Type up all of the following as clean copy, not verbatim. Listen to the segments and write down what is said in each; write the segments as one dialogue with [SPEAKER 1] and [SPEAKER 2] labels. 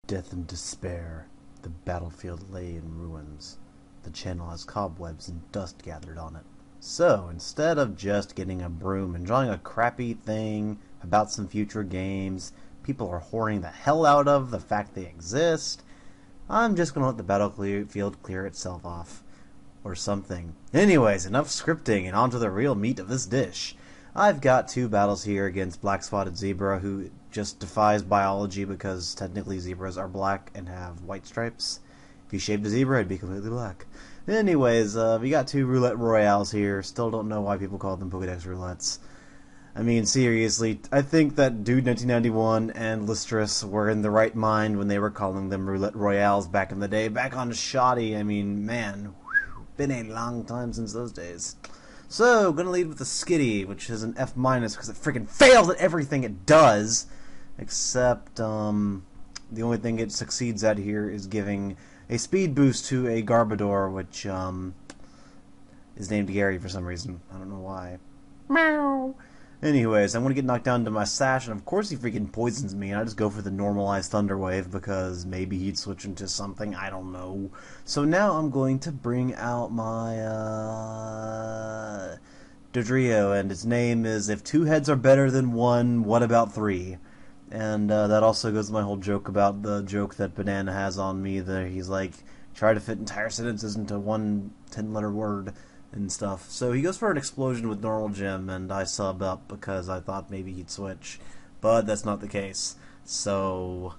[SPEAKER 1] Death and despair. The battlefield lay in ruins. The channel has cobwebs and dust gathered on it. So, instead of just getting a broom and drawing a crappy thing about some future games people are whoring the hell out of the fact they exist, I'm just going to let the battlefield clear itself off. Or something. Anyways, enough scripting and on to the real meat of this dish. I've got two battles here against BlackSpottedZebra, who just defies biology because technically zebras are black and have white stripes. If you shaved a zebra, it'd be completely black. Anyways, we got two roulette royales here. Still don't know why people call them Pokedex roulettes. I mean, seriously, I think that Dude 1991 and Listris were in the right mind when they were calling them roulette royales back in the day. Back on Shoddy, I mean, man, been a long time since those days. So, gonna lead with the Skitty, which is an F- because it freaking fails at everything it does. Except, the only thing it succeeds at here is giving a speed boost to a Garbodor, which, is named Gary for some reason. I don't know why. Meow. Anyways, I'm gonna get knocked down to my Sash, and of course he freaking poisons me, and I just go for the normalized Thunder Wave, because maybe he'd switch into something, I don't know. So now I'm going to bring out my, Dodrio, and its name is, if two heads are better than one, what about three? And, that also goes to my whole joke about the joke that Banana has on me, that he's like, try to fit entire sentences into one 10-letter word. And stuff. So he goes for an explosion with normal gym, and I sub up because I thought maybe he'd switch. But that's not the case. So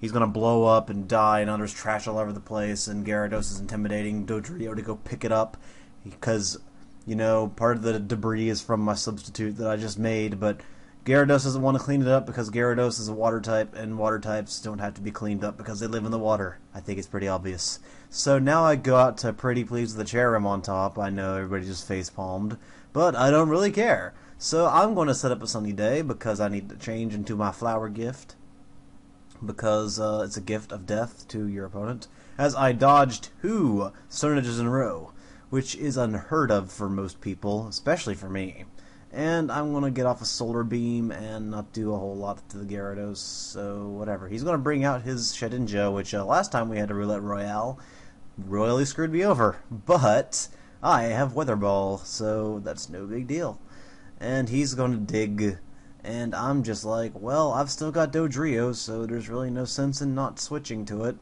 [SPEAKER 1] he's gonna blow up and die, and there's trash all over the place, and Gyarados is intimidating Dodrio to go pick it up because, you know, part of the debris is from my substitute that I just made, but Gyarados doesn't want to clean it up because Gyarados is a water type, and water types don't have to be cleaned up because they live in the water. I think it's pretty obvious. So now I got to pretty pleased with the Cherrim on top. I know everybody just face-palmed, but I don't really care. So I'm going to set up a sunny day because I need to change into my flower gift, because it's a gift of death to your opponent, as I dodged 2 Stone Edges in a row, which is unheard of for most people, especially for me. And I'm going to get off a Solar Beam and not do a whole lot to the Gyarados, so whatever. He's going to bring out his Shedinja, which last time we had a Roulette Royale royally screwed me over. But I have Weather Ball, so that's no big deal. And he's going to dig, and I'm just like, well, I've still got Dodrio, so there's really no sense in not switching to it.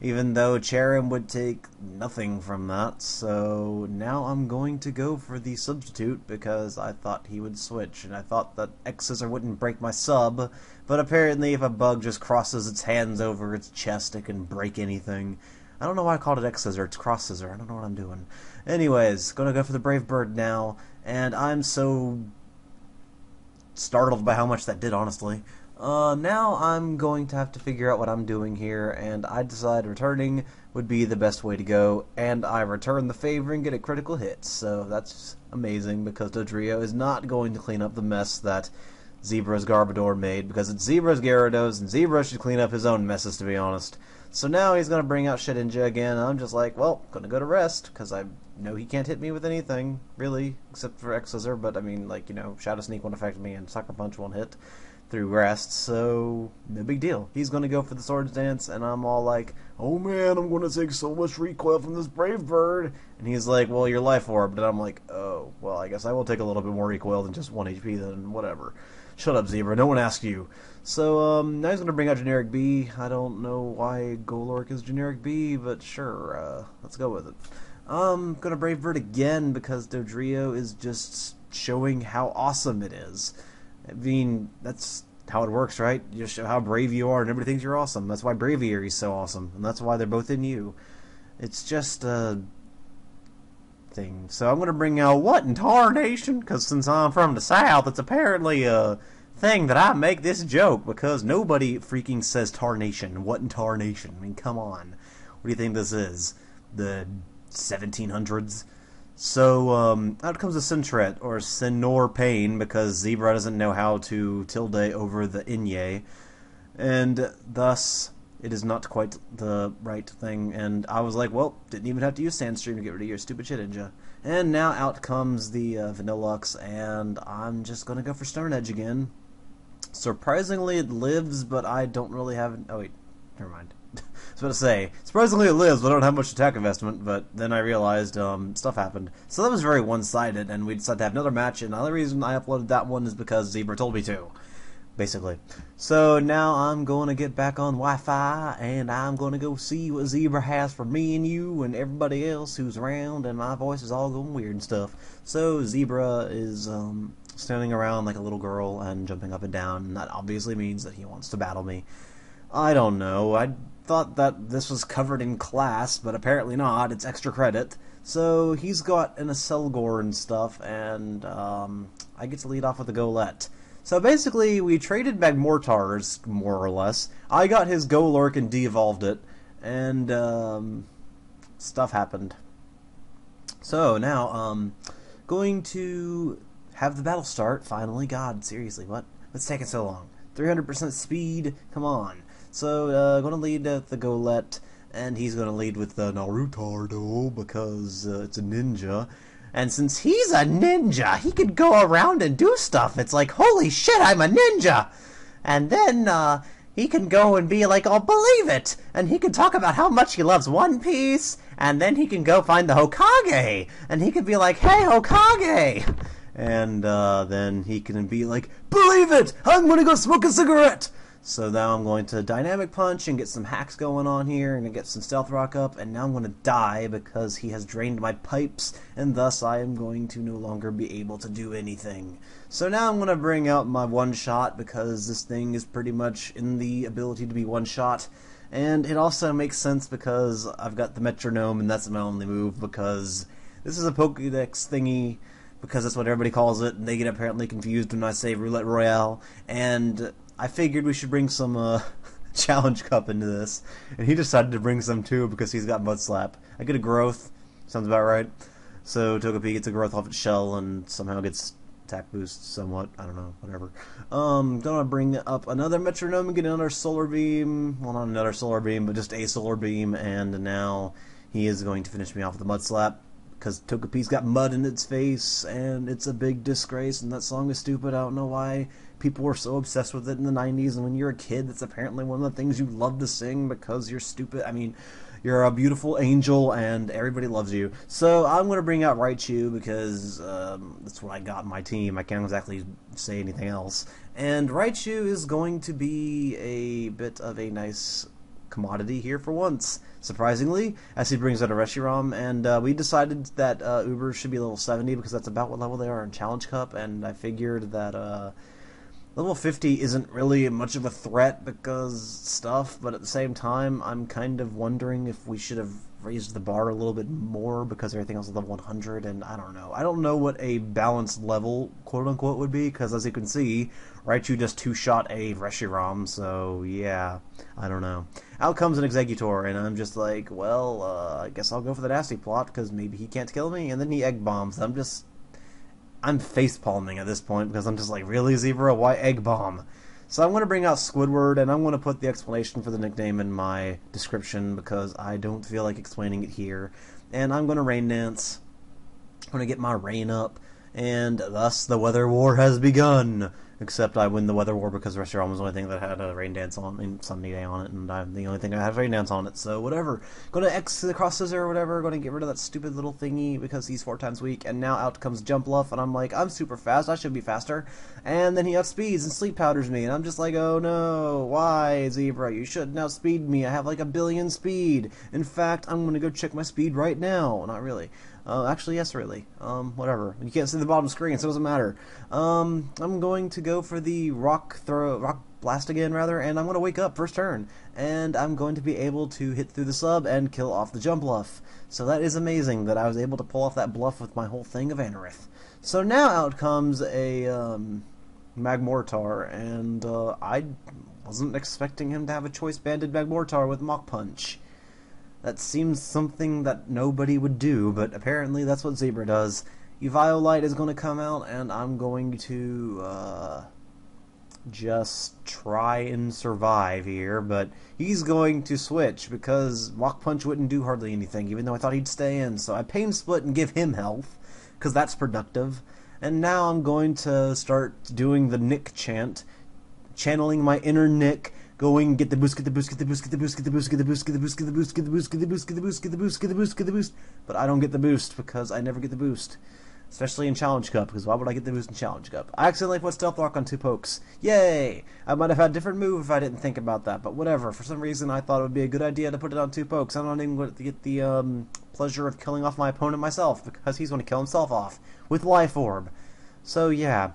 [SPEAKER 1] Even though Cherrim would take nothing from that, so now I'm going to go for the substitute because I thought he would switch, and I thought that X-Scissor wouldn't break my sub, but apparently if a bug just crosses its hands over its chest, it can break anything. I don't know why I called it X-Scissor, it's Cross-Scissor, I don't know what I'm doing. Anyways, gonna go for the Brave Bird now, and I'm so startled by how much that did, honestly. Now I'm going to have to figure out what I'm doing here, and I decide returning would be the best way to go, and I return the favor and get a critical hit, so that's amazing, because Dodrio is not going to clean up the mess that Zebra's Garbodor made, because it's Zebra's Gyarados, and Zebra should clean up his own messes, to be honest. So now he's going to bring out Shedinja again, and I'm just like, well, gonna go to rest, because I know he can't hit me with anything, really, except for X-Scissor, but I mean, like, you know, Shadow Sneak won't affect me, and Sucker Punch won't hit through rest, so no big deal. He's going to go for the Swords Dance, and I'm all like, oh man, I'm going to take so much recoil from this Brave Bird. And he's like, well, your Life Orb. And I'm like, oh, well, I guess I will take a little bit more recoil than just 1 HP then, whatever. Shut up, Zebra, no one asked you. So, now he's going to bring out Generic B. I don't know why Golork is Generic B, but sure, let's go with it. I'm going to Brave Bird again, because Dodrio is just showing how awesome it is. I mean, that's how it works, right? You just show how brave you are, and everybody thinks you're awesome. That's why Braviary is so awesome, and that's why they're both in you. It's just a thing. So I'm going to bring out What in Tarnation? Because since I'm from the South, it's apparently a thing that I make this joke, because nobody freaking says Tarnation. What in Tarnation? I mean, come on. What do you think this is? The 1700s? So, out comes a Sentret, or Senor Pain, because Zebra doesn't know how to tilde over the Inye, and thus, it is not quite the right thing, and I was like, well, didn't even have to use Sandstream to get rid of your stupid Shedinja. And now out comes the Vanillux, and I'm just gonna go for Stone Edge again. Surprisingly, it lives, but I don't really have... Oh, wait. never mind. I was about to say, surprisingly it lives, but I don't have much attack investment, but then I realized stuff happened. So that was very one-sided, and we decided to have another match, and the other reason I uploaded that one is because Zebra told me to, basically. So now I'm going to get back on Wi-Fi, and I'm going to go see what Zebra has for me and you and everybody else who's around, and my voice is all going weird and stuff. So Zebra is standing around like a little girl and jumping up and down, and that obviously means that he wants to battle me. I don't know. I thought that this was covered in class, but apparently not. It's extra credit. So he's got an Acelgor and stuff, and I get to lead off with a Golett. So basically, we traded Magmortars, more or less. I got his Golurk and de-evolved it, and stuff happened. So now, going to have the battle start, finally. God, seriously, what? What's taking so long? 300% speed? Come on. So, going to lead the Golett, and he's going to lead with the Naruto, because it's a ninja. And since he's a ninja, he could go around and do stuff. It's like, holy shit, I'm a ninja! And then, he can go and be like, I'll believe it! And he can talk about how much he loves One Piece, and then he can go find the Hokage! And he can be like, hey, Hokage! And, then he can be like, believe it! I'm gonna go smoke a cigarette! So now I'm going to Dynamic Punch and get some hacks going on here and get some Stealth Rock up, and now I'm going to die because he has drained my pipes, and thus I am going to no longer be able to do anything. So now I'm going to bring out my one-shot because this thing is pretty much in the ability to be one-shot, and it also makes sense because I've got the Metronome, and that's my only move because this is a Pokédex thingy, because that's what everybody calls it, and they get apparently confused when I say Roulette Royale, and I figured we should bring some Challenge Cup into this, and he decided to bring some too because he's got Mud Slap. I get a growth, sounds about right. So Togepi gets a growth off its shell and somehow gets attack boost somewhat. I don't know, whatever. Gonna bring up another Metronome and get another Solar Beam. Well, not another Solar Beam, but just a Solar Beam, and now he is going to finish me off with a Mud Slap because Togepi's got mud in its face, and it's a big disgrace, and that song is stupid. I don't know why people were so obsessed with it in the 90s, and when you're a kid, that's apparently one of the things you love to sing because you're stupid. I mean, you're a beautiful angel, and everybody loves you. So I'm going to bring out Raichu because that's what I got in my team. I can't exactly say anything else. And Raichu is going to be a bit of a nice commodity here for once, surprisingly, as he brings out a Reshiram, and we decided that Uber should be level 70 because that's about what level they are in Challenge Cup, and I figured that level 50 isn't really much of a threat because stuff, but at the same time, I'm kind of wondering if we should have raised the bar a little bit more because everything else is level 100, and I don't know. I don't know what a balanced level, quote-unquote, would be, because as you can see, Raichu just two-shot a Reshiram, so yeah, I don't know. Out comes an Exeggutor, and I'm just like, well, I guess I'll go for the nasty plot, because maybe he can't kill me, and then he Egg Bombs. I'm face-palming at this point, because I'm just like, really, Zebra? Why Egg Bomb? So I'm going to bring out Squidward, and I'm going to put the explanation for the nickname in my description, because I don't feel like explaining it here. And I'm going to Rain Dance. I'm going to get my rain up, and thus the weather war has begun. Except I win the weather war because Reshiram was the only thing that had a Rain Dance on, and Sunny Day on it, and I'm the only thing that had Rain Dance on it, so whatever. Going to X the cross scissor or whatever, going to get rid of that stupid little thingy because he's 4 times weak, and now out comes Jumpluff, and I'm like, I'm super fast, I should be faster. And then he outspeeds and sleep powders me, and I'm just like, oh no, why, Zebra? You shouldn't outspeed me, I have like 1 billion speed. In fact, I'm going to go check my speed right now. Not really. Actually, yes, really. Whatever. You can't see the bottom screen, so it doesn't matter. I'm going to go for the Rock Blast again, rather, and I'm going to wake up first turn. And I'm going to be able to hit through the sub and kill off the Jumpluff. So that is amazing that I was able to pull off that bluff with my whole thing of Anorith. So now out comes a Magmortar, and I wasn't expecting him to have a choice-banded Magmortar with Mach Punch. That seems something that nobody would do, but apparently that's what Zebra does. Eviolite is going to come out, and I'm going to just try and survive here, but he's going to switch because Mach Punch wouldn't do hardly anything, even though I thought he'd stay in. So I Pain Split and give him health, because that's productive. And now I'm going to start doing the Nick chant, channeling my inner Nick, going, get the boost, get the boost, get the boost, get the boost, get the boost, get the boost, get the boost, get the boost, get the boost, get the boost, get the boost, get the boost, get the boost, get the boost, but I don't get the boost because I never get the boost. Especially in Challenge Cup, because why would I get the boost in Challenge Cup? I accidentally put Stealth Rock on 2 pokes. Yay! I might have had a different move if I didn't think about that, but whatever. For some reason, I thought it would be a good idea to put it on 2 pokes. I'm not even going to get the pleasure of killing off my opponent myself, because he's going to kill himself off with Life Orb. So, yeah.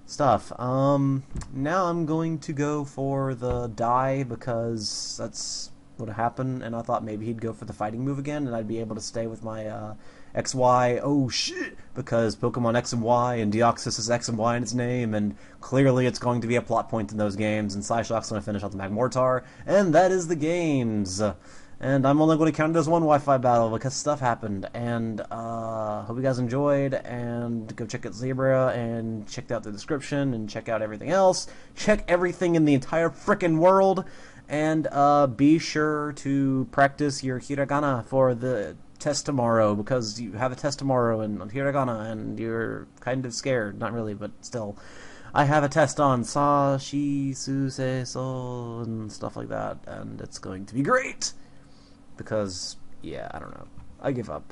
[SPEAKER 1] Stuff. Now I'm going to go for the die, because that's what happened, and I thought maybe he'd go for the fighting move again, and I'd be able to stay with my, XY, oh shit, because Pokemon X and Y, and Deoxys is X and Y in its name, and clearly it's going to be a plot point in those games, and Psyshock's going to finish off the Magmortar, and that is the games. And I'm only going to count it as one Wi-Fi battle, because stuff happened, and, hope you guys enjoyed, and go check out Zebra, and check out the description, and check out everything else, check everything in the entire frickin' world, and, be sure to practice your hiragana for the test tomorrow, because you have a test tomorrow on hiragana and you're kind of scared. Not really, but still. I have a test on sa, shi, su, se, so, and stuff like that, and it's going to be great! Because, yeah, I don't know. I give up.